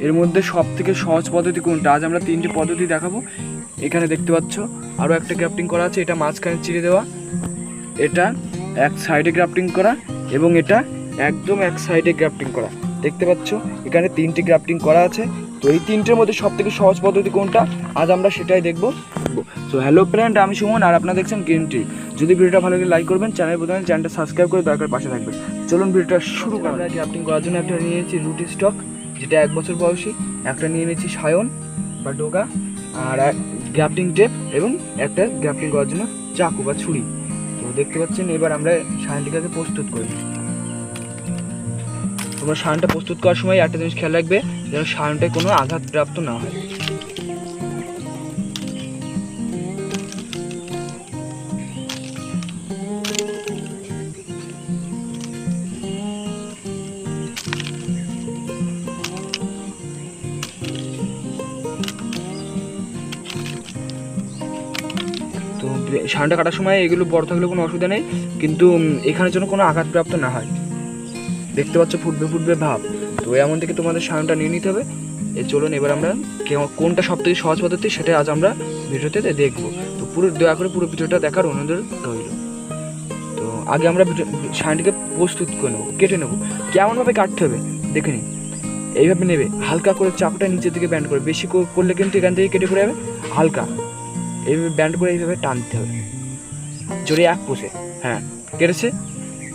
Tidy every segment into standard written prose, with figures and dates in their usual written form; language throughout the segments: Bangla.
এর মধ্যে সব থেকে সহজ পদ্ধতি কোনটা? আজ আমরা 3টি পদ্ধতি দেখাবো। এখানে দেখতে পাচ্ছ আরও একটা গ্রাফটিং করা আছে, এটা মাঝখানে চিড়ে দেওয়া, এটা এক সাইডে গ্রাফটিং করা এবং এটা একদম এক সাইডে গ্রাফটিং করা। দেখতে পাচ্ছ এখানে 3টি গ্রাফটিং করা আছে। তো এই 3টের মধ্যে সব থেকে সহজ পদ্ধতি কোনটা আজ আমরা সেটাই দেখবো। সো হ্যালো ফ্রেন্ড, আমি সুমন আর আপনারা দেখছেন গ্রিন ট্রি। যদি ভিডিওটা ভালো লাগে লাইক করবেন, চ্যানেলটা সাবস্ক্রাইব করে দরকার পাশে থাকবেন। চলুন ভিডিওটা শুরু করা। আমরা গ্রাফটিং করার জন্য একটা নিয়ে নিয়েছি রুট স্টক, যেটা 1 বছর বয়সী, একটা নিয়ে নিয়েছি সায়ন বা ডোগা, আর গ্রাফটিং টেপ এবং একটা গ্রাফটিং করার জন্য চাকু বা ছুরি। তো দেখতে পাচ্ছেন এবার আমরা সায়নটিকে প্রস্তুত করি। তোমরা সায়নটা প্রস্তুত করার সময় একটা জিনিস খেয়াল রাখবে, যেন সায়নটায় কোনো আঘাতপ্রাপ্ত না হয়। তো সায়নটা কাটার সময় এগুলো বড় থাকলে কোনো অসুবিধা নেই, কিন্তু এখানের জন্য কোনো আঘাতপ্রাপ্ত না হয়। দেখতে পাচ্ছ ফুটবে ভাব। তো এমন থেকে তোমাদের সায়নটা নিয়ে নিতে হবে। চলুন এবার আমরা কোনটা সব থেকে সহজ পদ্ধতি সেটা আজ আমরা ভিডিওতে দেখবো। তো দয়া করে পুরো ভিডিওটা দেখার অনুরোধ রইল। তো আগে আমরা সায়নটিকে প্রস্তুত করে নেবো, কেটে নেবো। কেমনভাবে কাটতে হবে দেখে নিন। এইভাবে নেবে, হালকা করে চাকুটা নিচের দিকে ব্যান্ড করে, বেশি করলে কিন্তু এখান থেকে কেটে পড়ে যাবে। হালকা এইভাবে ব্যান্ড করে এইভাবে টানতে হবে জোরে এক পোষে। হ্যাঁ, কেটেছে।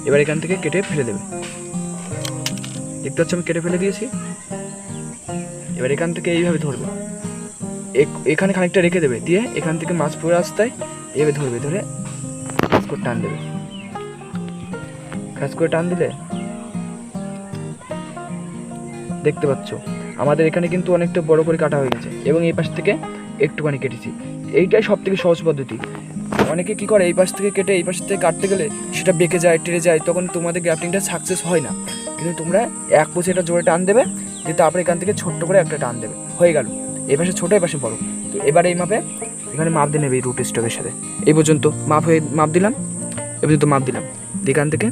এবার এখান থেকে কেটে ফেলে দেবে। দেখতে পাচ্ছ আমি কেটে ফেলে দিয়েছি। এবার এখান থেকে এইভাবে ধরবে, এখানে খানিকটা রেখে দেবে, দিয়ে এখান থেকে মাছ পড়ে রাস্তায় এইভাবে ধরবে, ধরে খাস করে টান দেবে। খাস করে টান দিলে দেখতে পাচ্ছ আমাদের এখানে কিন্তু অনেকটা বড় করে কাটা হয়ে গেছে এবং এই পাশ থেকে একটুখানি কেটেছি। এইটাই সব থেকে সহজ পদ্ধতি। অনেকে কি করে এই পাশ থেকে কেটে এই পাশ থেকে কাটতে গেলে সেটা বেঁকে যায়, টেরে যায়, তখন তোমাদের গ্রাফটিংটা সাকসেস হয় না। কিন্তু তোমরা এক পোষে এটা জোরে টান দেবে, দিয়ে তারপরে এখান থেকে ছোট্ট করে একটা টান দেবে, হয়ে গেল। এই পাশে ছোটো, এই পাশে বড়ো। তো এবার এই মাপে এখানে মাপ দিয়ে নেবে এই রুট স্টকের সাথে। এই পর্যন্ত মাপ দিলাম, এ পর্যন্ত মাপ দিলাম। এখান থেকে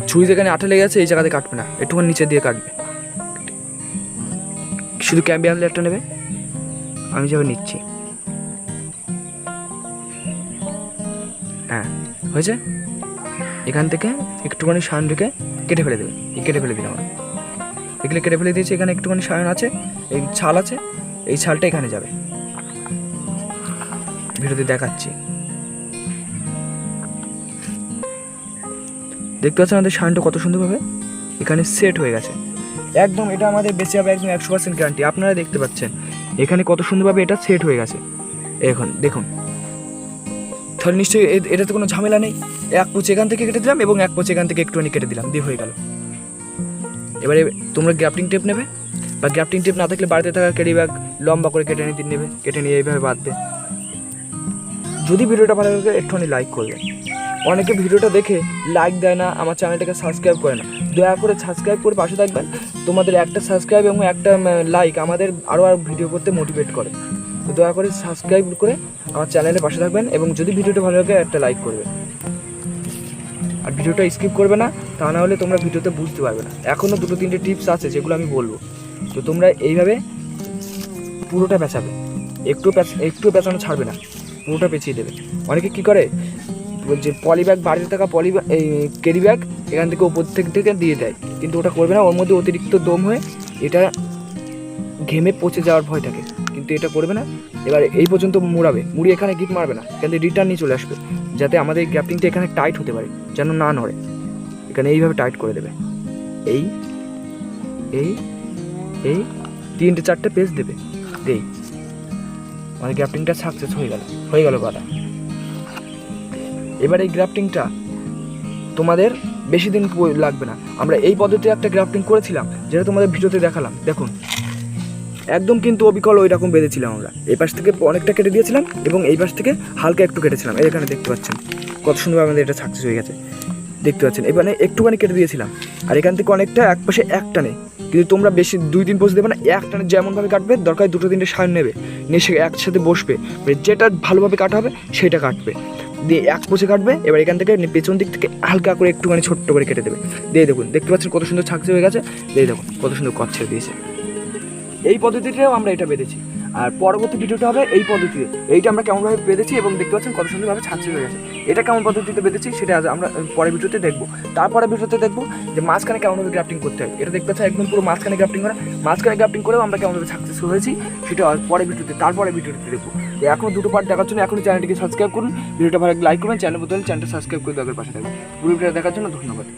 ছুরি যেখানে আঠা লেগে আছে এই জায়গাতে কাটবে না, একটুখানি নিচে দিয়ে কাটবে। শুধু ক্যাম্বিয়াম লেয়ারটা নেবে, আমি যাবে নিচ্ছি। হ্যাঁ, হয়েছে। এখান থেকে একটুখানি সায়ন রেখে কেটে ফেলে দেবে। কেটে ফেলে দিলাম, এগুলো কেটে ফেলে দিয়েছি। এখানে একটুখানি সায়ন আছে, এই ছাল আছে, এই ছালটা এখানে যাবে। ভিডিওতে দেখাচ্ছি। দেখতে পাচ্ছেন আমাদের সায়নটা কত সুন্দরভাবে এখানে সেট হয়ে গেছে। একদম এটা আমাদের বেঁচে যাবে, একদম 100% গ্যারান্টি। আপনারা দেখতে পাচ্ছেন এখানে কত সুন্দরভাবে এটা সেট হয়ে গেছে। এখন দেখুন, তাহলে নিশ্চয়ই এটাতে কোনো ঝামেলা নেই। এক পোচ এখান থেকে কেটে দিলাম এবং এক পোচ এখান থেকে একটুখানি কেটে দিলাম, দিয়ে হয়ে গেল। এবারে তোমরা গ্রাফটিং টেপ নেবে, বা গ্রাফটিং টেপ না থাকলে বাড়িতে থাকা ক্যারি ব্যাগ লম্বা করে কেটে নেবে, কেটে নিয়ে এইভাবে বাঁধবে। যদি ভিডিওটা ভালো লাগে একটুখানি লাইক করবে। অনেকে ভিডিওটা দেখে লাইক দেয় না, আমার চ্যানেলটাকে সাবস্ক্রাইব করে না। দয়া করে সাবস্ক্রাইব করে পাশে থাকবেন। তোমাদের একটা সাবস্ক্রাইব এবং একটা লাইক আমাদের আরও ভিডিও করতে মোটিভেট করে। তো দয়া করে সাবস্ক্রাইব করে আমার চ্যানেলের পাশে থাকবেন এবং যদি ভিডিওটা ভালো লাগে একটা লাইক করবে। আর ভিডিওটা স্কিপ করবে না, তা না হলে তোমরা ভিডিওতে বুঝতে পারবে না। এখনও 2-3টে টিপস আছে যেগুলো আমি বলবো। তো তোমরা এইভাবে পুরোটা পেঁচাবে, একটু পেঁচানো ছাড়বে না, পুরোটা পেঁচিয়ে দেবে। অনেকে কী করে, যে পলি ব্যাগ, বাড়িতে থাকা এই ক্যারি ব্যাগ এখান থেকে ওপর থেকে দিয়ে দেয়, কিন্তু ওটা করবে না। ওর মধ্যে অতিরিক্ত দম হয়ে এটা ঘেমে পচে যাওয়ার ভয় থাকে, কিন্তু এটা করবে না। এবার এই পর্যন্ত মুড়িয়ে এখানে গিট মারবে না, এখান থেকে রিটার্ন নিয়ে চলে আসবে, যাতে আমাদের এই গ্রাফটিংটা এখানে টাইট হতে পারে, যেন না নড়ে। এখানে এইভাবে টাইট করে দেবে। এই 3-4টে পেজ দেবে, এই আমাদের গ্রাফটিংটা সাকসেস হয়ে গেল কথা। এবার এই গ্রাফটিংটা তোমাদের বেশি দিন লাগবে না। আমরা এই পদ্ধতিতে একটা গ্রাফটিং করেছিলাম, যেটা তোমাদের ভিডিওতে দেখালাম। দেখুন একদম কিন্তু অবিকল ওই রকম বেঁধেছিলাম আমরা। এই পাশ থেকে অনেকটা কেটে দিয়েছিলাম এবং এই পাশ থেকে হালকা একটু কেটেছিলাম। এখানে দেখতে পাচ্ছেন কত সুন্দর আমাদের এটা সাকসেস হয়ে গেছে। দেখতে পাচ্ছেন এখানে একটুখানি কেটে দিয়েছিলাম, আর এখান থেকে অনেকটা এক পাশে একটা নেই। কিন্তু তোমরা বেশি 2-3 পোজ দেবে না, একটানে যেমনভাবে কাটবে দরকার 2-3টে সায়ন নেবে, নিয়ে সে একসাথে বসবে, যেটা ভালোভাবে কাটা হবে সেটা কাটবে। দিয়ে এক কোচে কাটবে। এবার এখান থেকে পেছন দিক থেকে হালকা করে একটুখানি ছোট্ট করে কেটে দেবে। দিয়ে দেখুন, দেখতে পাচ্ছেন কত সুন্দর ছাকছে হয়ে গেছে। দিয়ে দেখুন কত সুন্দর কচ ছেড়ে দিয়েছে। এই পদ্ধতিটাও আমরা এটা বেঁধেছি। আর পরবর্তী ভিডিওটা হবে এই পদ্ধতিতে, এইটা আমরা কেমনভাবে বেঁধেছি এবং দেখতে পাচ্ছেন কত সুন্দরভাবে ছাঁচে হয়ে গেছে। এটা কেমন পদ্ধতিতে বেঁধেছি সেটা আজ আমরা পরের ভিডিওতে দেখবো। তারপরে ভিডিওতে দেখবো যে মাঝখানে কেমনভাবে গ্রাফটিং করতে হয়। এটা দেখতে পাচ্ছেন একদম পুরো মাঝখানে গ্রাফটিং করা। মাঝখানে গ্রাফটিং করেও আমরা কেমনভাবে সাকসেসফুল হয়েছি সেটা পরের ভিডিওতে, তারপরে ভিডিওতে দেখবো। এখনও দুটো পার্ট দেখার জন্য এখনই চ্যানেলটিকে সাবস্ক্রাইব করুন। ভিডিওটা ভালো লাইক করবেন, চ্যানেলটা সাবস্ক্রাইব করে দেওয়ার পাশে থাকবেন। ভিডিওটা দেখার জন্য ধন্যবাদ।